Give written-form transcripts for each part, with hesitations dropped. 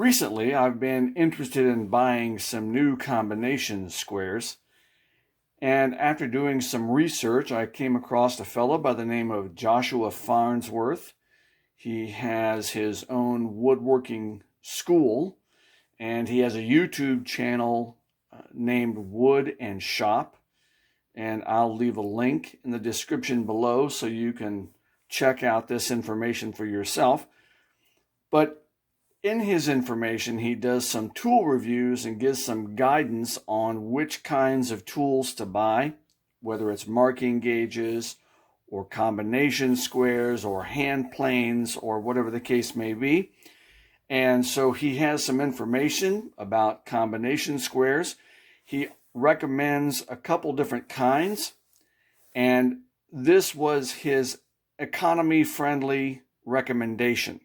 Recently, I've been interested in buying some new combination squares, and after doing some research, I came across a fellow by the name of Joshua Farnsworth. He has his own woodworking school, and he has a YouTube channel named Wood and Shop, and I'll leave a link in the description below so you can check out this information for yourself. But in his information, he does some tool reviews and gives some guidance on which kinds of tools to buy, whether it's marking gauges or combination squares or hand planes or whatever the case may be. And so he has some information about combination squares. He recommends a couple different kinds, and this was his economy-friendly recommendation.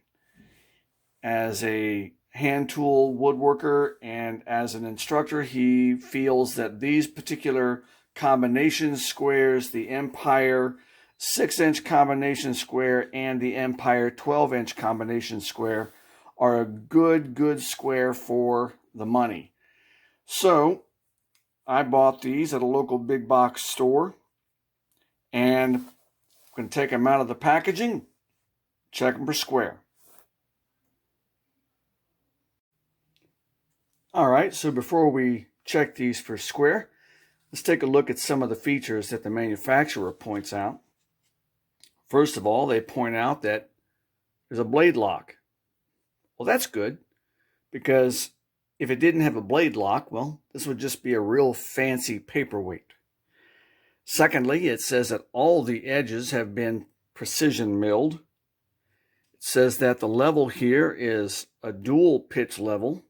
As a hand tool woodworker and as an instructor, he feels that these particular combination squares, the Empire 6-inch combination square and the Empire 12-inch combination square, are a good square for the money. So I bought these at a local big box store, and I'm going to take them out of the packaging, check them for square. All right, so before we check these for square, let's take a look at some of the features that the manufacturer points out. First of all, they point out that there's a blade lock. Well, that's good, because if it didn't have a blade lock, well, this would just be a real fancy paperweight. Secondly, it says that all the edges have been precision milled. It says that the level here is a dual pitch level.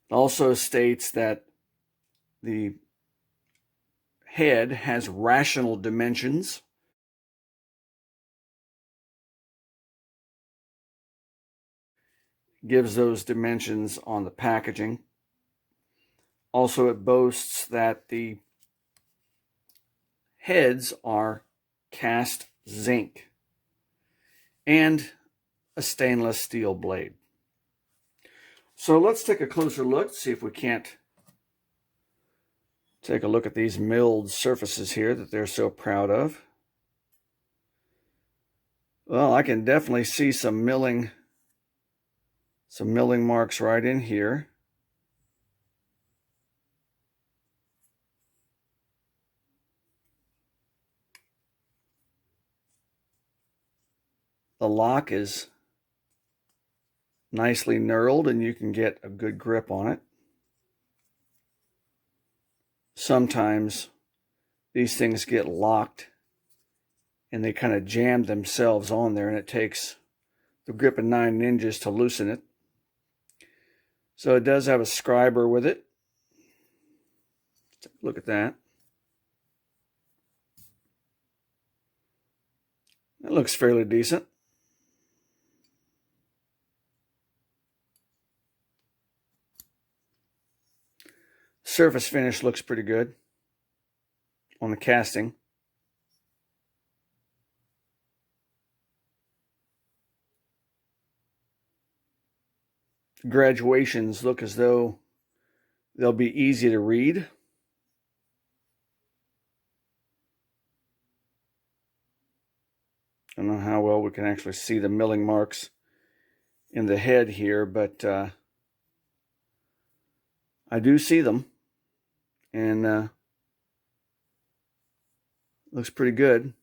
It also states that the head has rational dimensions. Gives those dimensions on the packaging. Also, it boasts that the heads are cast zinc and a stainless steel blade. So let's take a closer look, see if we can't take a look at these milled surfaces here that they're so proud of. Well, I can definitely see some milling marks right in here. The lock is nicely knurled and you can get a good grip on it. Sometimes these things get locked and they kind of jam themselves on there, and it takes the grip of 9 ninjas to loosen it. So it does have a scriber with it. Look at that. That looks fairly decent. Surface finish looks pretty good on the casting. Graduations look as though they'll be easy to read. I don't know how well we can actually see the milling marks in the head here, but I do see them, and looks pretty good.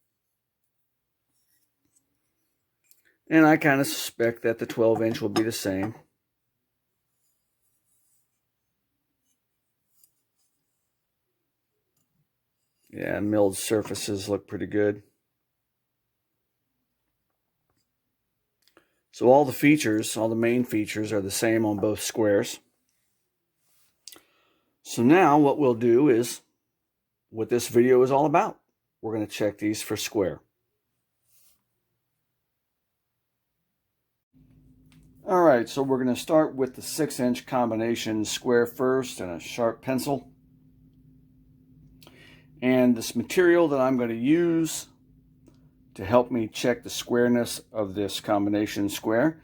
And I kind of suspect that the 12-inch will be the same. Yeah, milled surfaces look pretty good. So all the features, all the main features are the same on both squares. So now what we'll do is what this video is all about. We're going to check these for square. All right, so we're going to start with the 6-inch combination square first and a sharp pencil. And this material that I'm going to use to help me check the squareness of this combination square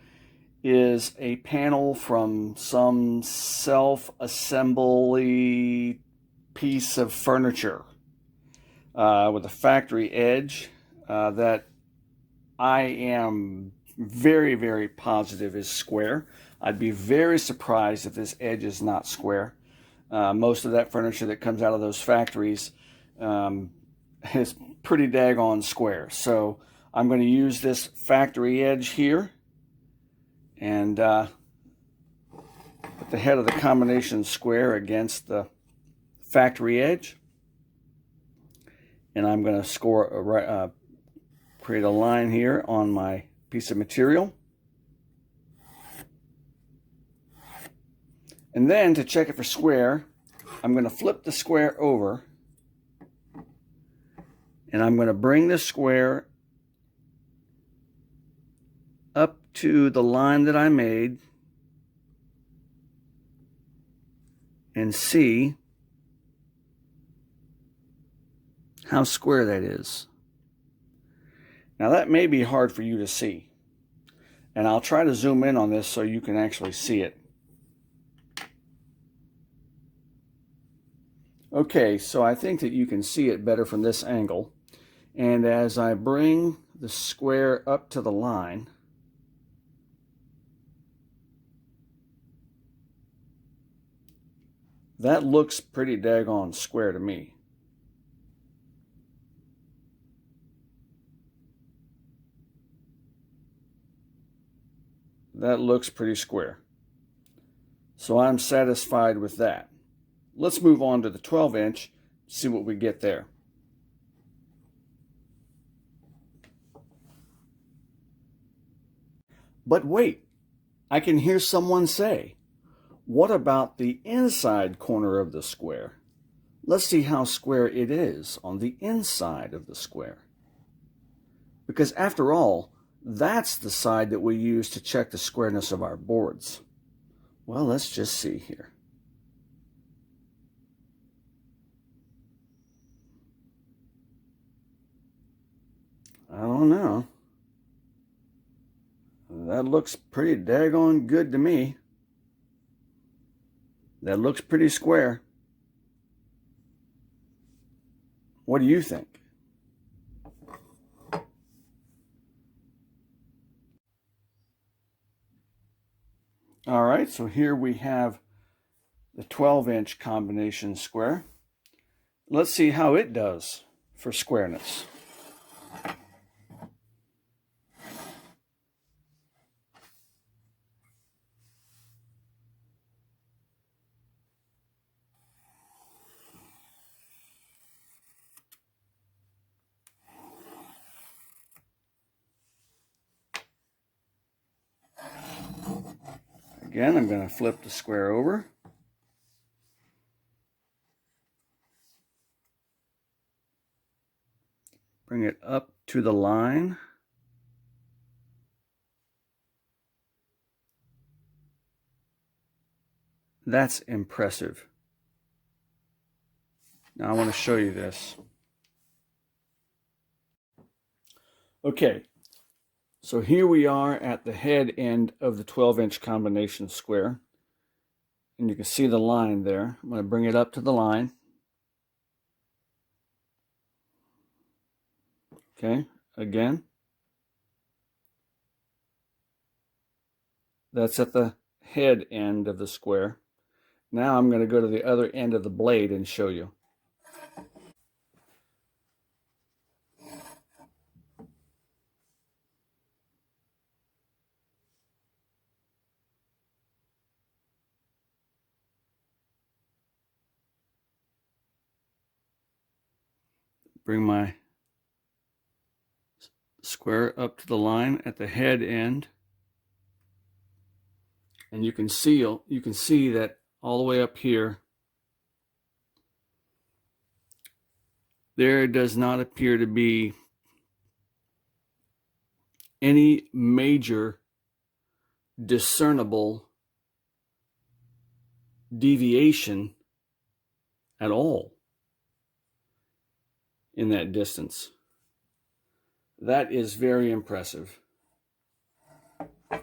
is a panel from some self-assembly piece of furniture with a factory edge that I am very, very positive is square. I'd be very surprised if this edge is not square. Most of that furniture that comes out of those factories is pretty daggone square. So I'm going to use this factory edge here and put the head of the combination square against the factory edge. And I'm going to create a line here on my piece of material. And then to check it for square, I'm going to flip the square over and I'm going to bring the square up to the line that I made and see how square that is. Now that may be hard for you to see, and I'll try to zoom in on this so you can actually see it. Okay, so I think that you can see it better from this angle, and as I bring the square up to the line, that looks pretty daggone square to me. That looks pretty square. So I'm satisfied with that. Let's move on to the 12-inch, see what we get there. But wait, I can hear someone say, what about the inside corner of the square? Let's see how square it is on the inside of the square. Because after all, that's the side that we use to check the squareness of our boards. Well, let's just see here. I don't know. That looks pretty daggone good to me. That looks pretty square. What do you think? All right, so here we have the 12-inch combination square. Let's see how it does for squareness. Again, I'm going to flip the square over. Bring it up to the line. That's impressive. Now I want to show you this. Okay, so here we are at the head end of the 12-inch combination square. And you can see the line there. I'm going to bring it up to the line. Okay, again. That's at the head end of the square. Now I'm going to go to the other end of the blade and show you. Bring my square up to the line at the head end. And you can see that all the way up here, there does not appear to be any major discernible deviation at all in that distance. That is very impressive.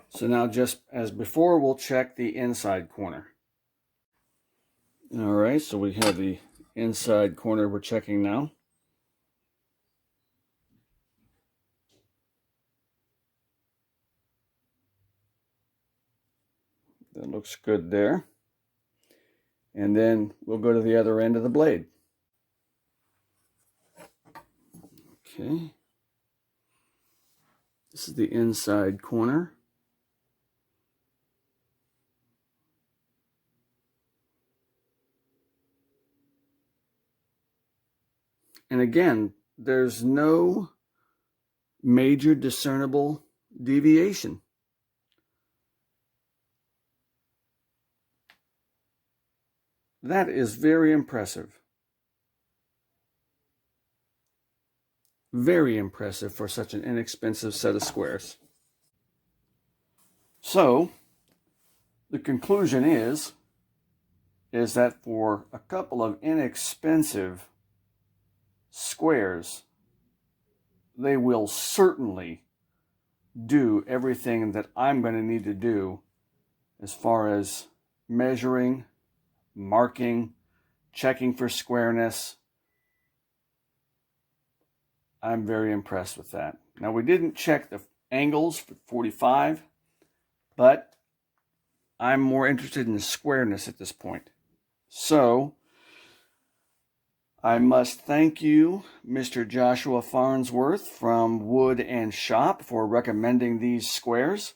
So now, just as before, we'll check the inside corner. All right, so we have the inside corner we're checking now. That looks good there. And then we'll go to the other end of the blade. Okay. This is the inside corner. And again, there's no major discernible deviation. That is very impressive. Very impressive for such an inexpensive set of squares. So, the conclusion is that for a couple of inexpensive squares, they will certainly do everything that I'm going to need to do as far as measuring, marking, checking for squareness. I'm very impressed with that. Now, we didn't check the angles for 45, but I'm more interested in squareness at this point. So, I must thank you, Mr. Joshua Farnsworth from Wood and Shop, for recommending these squares.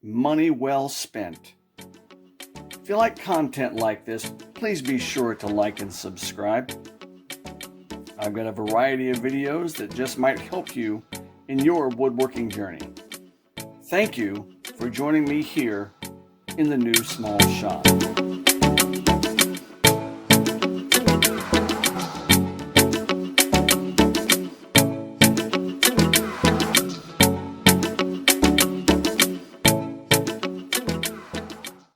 Money well spent. If you like content like this, please be sure to like and subscribe. I've got a variety of videos that just might help you in your woodworking journey. Thank you for joining me here in the new small shop.